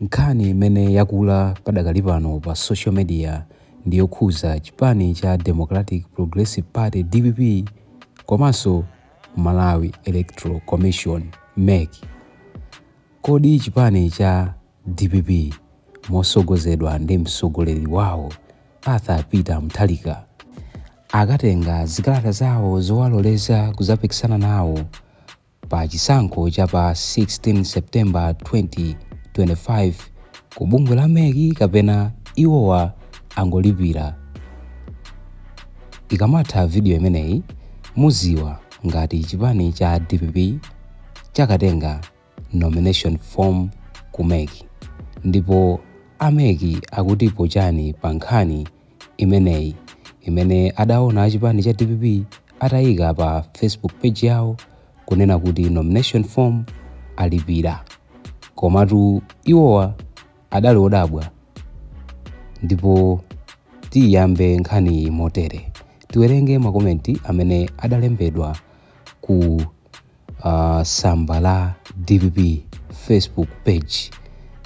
Nkhani imene yakula padakali pano pa social media ndiyokhuza chipani cha Democratic Progressive Party DPP komanso Malawi Electoral Commission MEC. Kodi chipani cha DPP mosogozedwa ndi mtsogoleri wawo Peter Mutharika akatenga zikalata zawo zowaloleza kuzapikisana nawo pa chisankho cha pa 16 September 2025 ku bungwe la MEC kapena iwowa angolipira? Ikamatha video imeneyi muziwa ngati chipani cha DPP chakatenga nomination form ku MEC, ndipo MEC akutipo chani pa nkhani imeneyi imene adaona chipani cha DPP atayika pa Facebook page yawo kunena kuti nomination form alipira, komatu iwowa adali odabwa. Ndipo tiyambe nkhani motere, tiwerenge makomenti amene adalembedwa ku samba la DPP Facebook page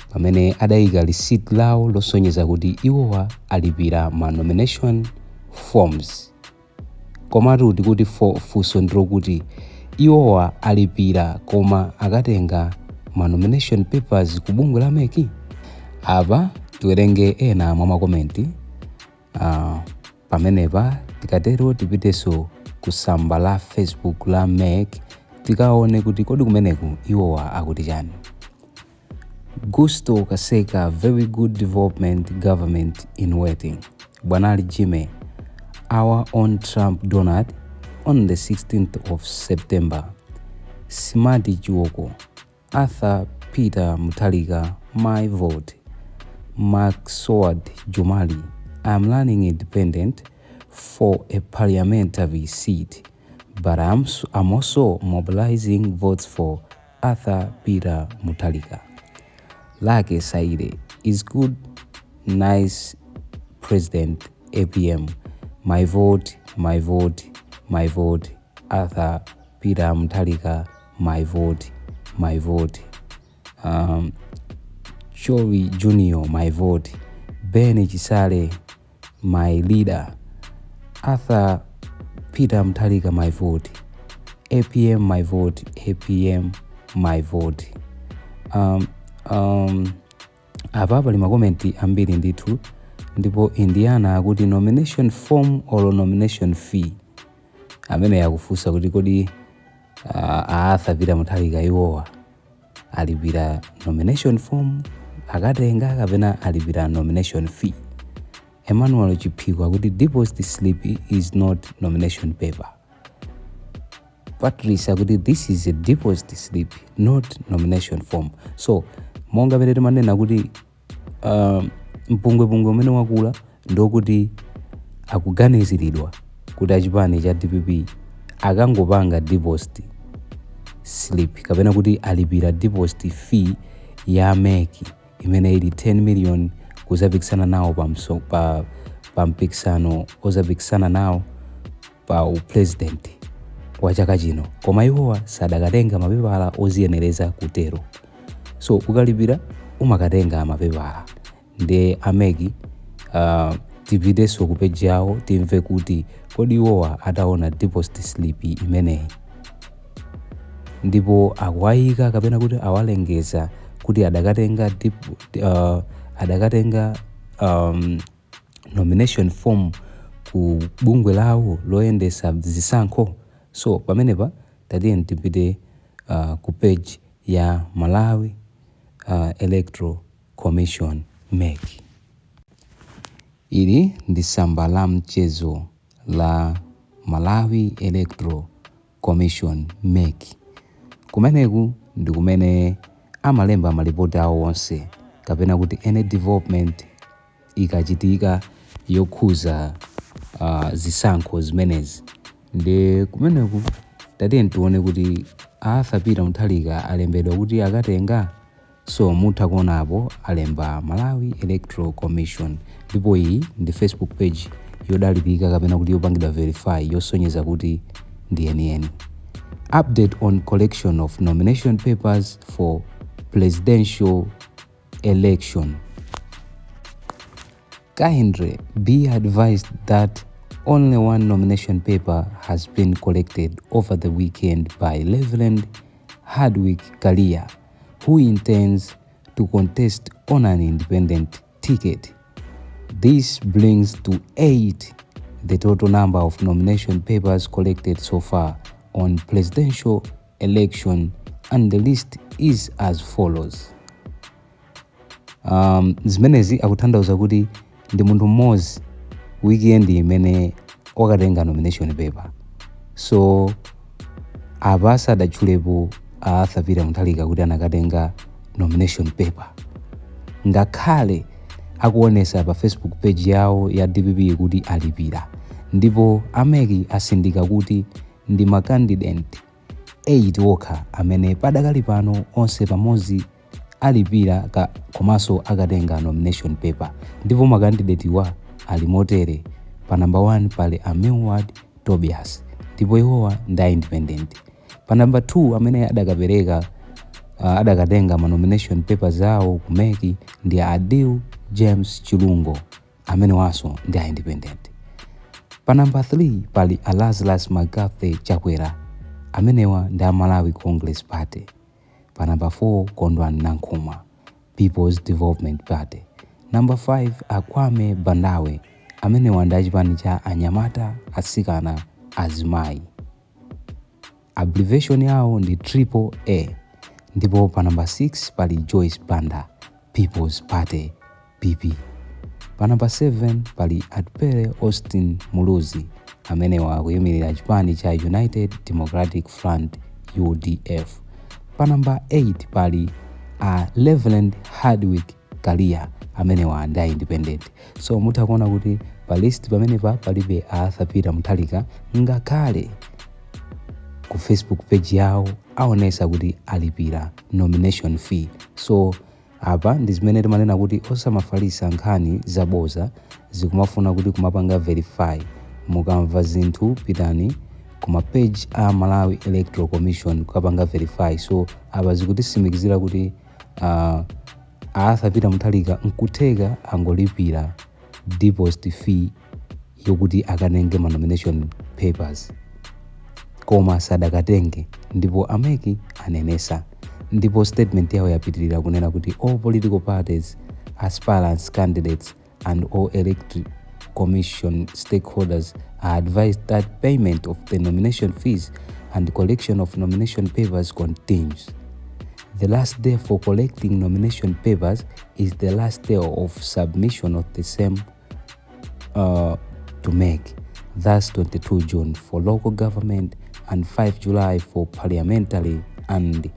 pamene adayika receipt lawo losonyeza kuti iwowa alipira ma nomination forms. Komatu tikuti funso ndilokuti iwowa alipira koma akatenga ma nomination papers ku bungwe la MEC? Apa tiwerenge ena mwa makomenti. Pamenepa tikatero tipiteso ku samba la Facebook la MEC tikaone kuti kodi kumeneku iwowa akuti chani. Gusto Kaseka, very good development government in waiting. Bwanali Jime, our own Trump donut on the 16th of September. Simadi Juoko, Arthur Peter Mutharika, my vote. Mark Sword Jumali, I'm running independent for a parliamentary seat, but I'm also mobilizing votes for Arthur Peter Mutharika. Lake Saide is good, nice president, APM. My vote, my vote, my vote. Arthur Peter Mutharika, my vote, my vote. Chori Junior, my vote. Benny Chisale, my leader. Arthur Peter Mutharika, my vote. APM, my vote. APM, my vote. Apa pali makomenti ambiri ndithu, ndipo Indiana akuti nomination form or nomination fee. Amene yakufunsa kuti kodi Arthur Peter Mutharika iwowa alipira nomination form akatenga kapena alipira nomination fee. Emmanuel Chiphiko akuti deposit slip is not nomination paper. Patrice akuti this is a deposit slip, not nomination form. So monga pene timanena kuti mpungwepungwe umene wakula ndokuti akuganiziridwa kuti achipani cha DPP akangopanga deposit slip kapena kuti alipira deposit fee ya MEC imene ili 10 million kuzapikisana nawo pa mpikisano ozapikisana nawo pa upresident wa chaka chino, koma iwowa sadakatenga mapepala oziyenereza kutero. So ukalipira umakatenga mapepala. Nde MEC tipiteso ku page yawo timve kuti kodi iwowa ataona deposit slip imeneyi, ndipo akuwayika kapena kuti awalengeza kuti adakatenga nomination form ku bungwe lawo loyendesa zisankho. So pamenepa tatiye tipite ku page ya Malawi Electoral Commission MEC. Ili ndi samba la mchezo la Malawi Electoral Commission MEC. Kumeneku ndi kumene amalemba malipoti awo onse kapena kuti any development ikachitika yokhuza zisankho zimenezi. Ndi kumeneku tatiye tione kuti Arthur Peter Mutharika alembedwa kuti akatenga. So mutha kuonapo alemba Malawi Electoral Commission, ndipo iyi ndi Facebook page yodalirika kapena kuti yopangidwa verify yosonyeza kuti ndi yeniyeni. Update on collection of nomination papers for presidential election. Kindly be advised that only one nomination paper has been collected over the weekend by Reverend Hardwick Kalia, who intends to contest on an independent ticket. This brings to 8 the total number of nomination papers collected so far on presidential election, and the list is as follows. Zimenezi akutanthauza kuti ndi munthu mmodzi weekend imene wakatenga nomination paper. So apa sadatchulepo Arthur Mutharika kuti anakatenga nomination paper, ngakhale akuonesa pa Facebook page yawo ya DPP kuti alipira, ndipo ameki asindika kuti ndi makandidate 8 okha amene padakali pano onse pamodzi alipira komanso akatenga nomination paper. Ndipo makandidate wa ali motere: pa number 1 pali Ameward Tobias, ndipo iwowa ndi independent. Pa number 2 amene adakatenga ma nomination papers awo kumeki ndi Adil James Chilungo, amene waso ndi independent. Pa number 3 pali Lazarus McCarthy Chakwera, amenewa ndi Malawi Congress Party. Pa number 4 Kondwani Nankhumwa, People's Development Party. Number 5 Akwame Bandawe, amenewa ndi achipani cha anyamata, atsikana, azimayi. Abbreviation yawo ndi AAA. Ndipo pa number 6 pali Joyce Banda, People's Party PP. Pa number 7 pali Adpere Austin Muluzi, amenewa akuyimirira chipani cha United Democratic Front UDF. Pa number 8 pali Reverend Hardwick Kalia, amenewa ndi independent. So mutha kuona kuti pa list pamenepa palibe Arthur Mutharika, ngakhale ku Facebook page yawo aonesa kuti alipira nomination fee. So apa ndi zimene timanena kuti osamafalisa nkhani zaboza zikumafuna kuti kumapanga verify. Mukamva zinthu pitani kuma page a Malawi Electoral Commission kukapanga verify. So apa zikutisimikizira kuti Arthur Mutharika nkutheka angolipira deposit fee yokuti akatenge ma nomination papers, koma sadakatenge. Ndipo ameki anenesa, ndipo statement yawo yapitirira kunena kuti all political parties, aspirants, candidates and all electoral commission stakeholders are advised that payment of the nomination fees and collection of nomination papers continues. The last day for collecting nomination papers is the last day of submission of the same to make, thus 22 June for local government and 5 July for parliamentary and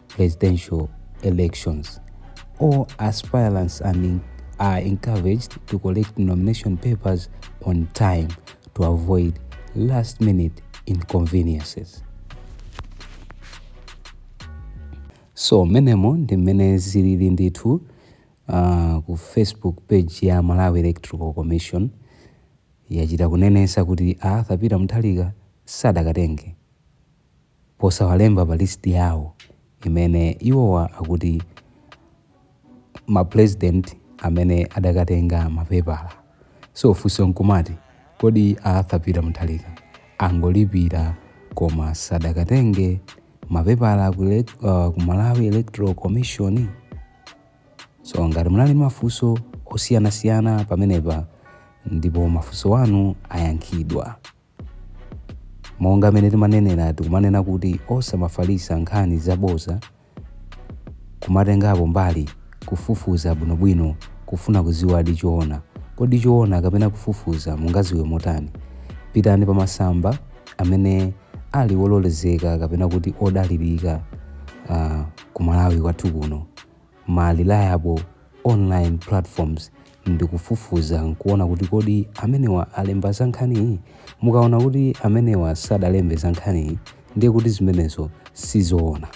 presidential elections. All aspirants are encouraged to collect nomination papers on time to avoid last-minute inconveniences. So menemo ndi mmene zilili ndithu ku Facebook page ya Malawi Electoral Commission yachita kunenesa kuti Arthur Mutharika sadakatenge posawalemba pa list yawo imene iwowa akuti ma president amene adakatenga mapepala. So funso nkumati kodi Arthur Mutharika angolipira koma sadakatenge mapepala ku Malawi Electoral Commission? So ngati munali mafunso osiyanasiyana pamenepa, ndipo mafunso wanu ayankhidwa. Monga amene timanenera tikumanena kuti osamafalisa nkhani zaboza, kumatengapo mbali kufufuza bwinobwino, kufuna kuziwa adi choona. Kodi choona kapena kufufuza mungaziwe motani? Pitani pa masamba amene ali wololezeka kapena kuti odalirika ku Malawi kwathu kuno, ma reliable online platforms, ndi kufufuza nkuona kuti kodi amenewa alemba za nkhani. Mukaona kuti amenewa sadalembe za nkhani, ndiye kuti zimenezo sizoona.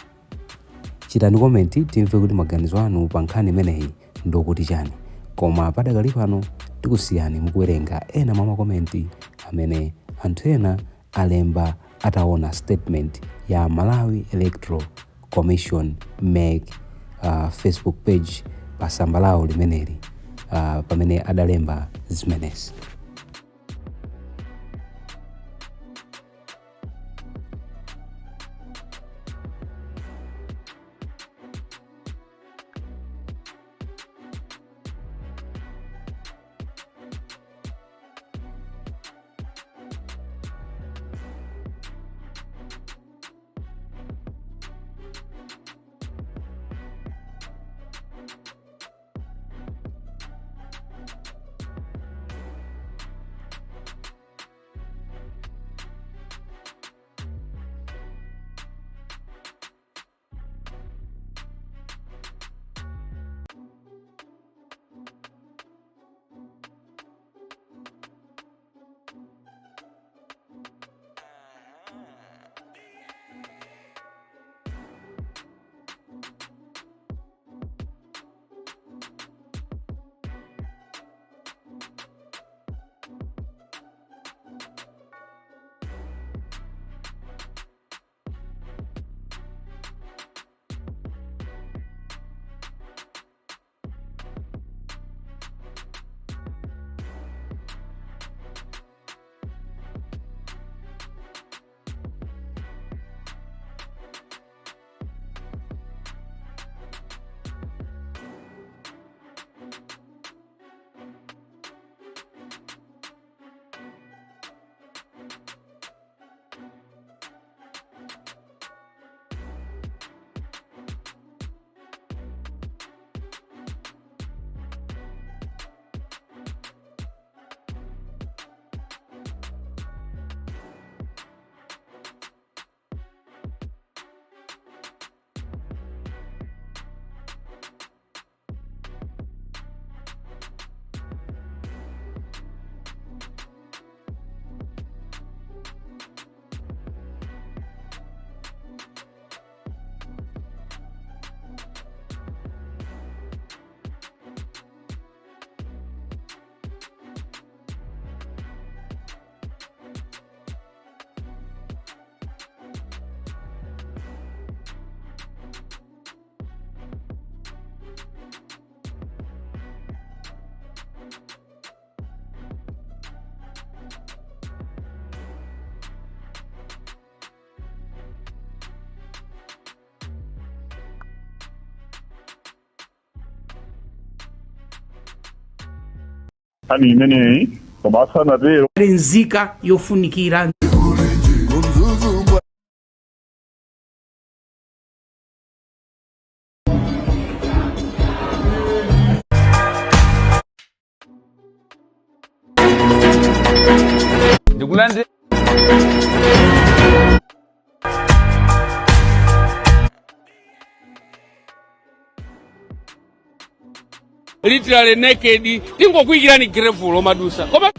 Chitani komenti timve kuti maganizo anu pa nkhani imeneyi ndokuti chani. Koma padakali pano tikusiyani mukuwerenga ena mwa makomenti amene anthu ena alemba ataona statement ya Malawi Electoral Commission make Facebook page pasamba lawo limeneli pamene adalemba zimenezi. Ani imeneyi komasana lero nzika yofunikira Ndikulande literally naked tingokuikirani grevulo madusa koma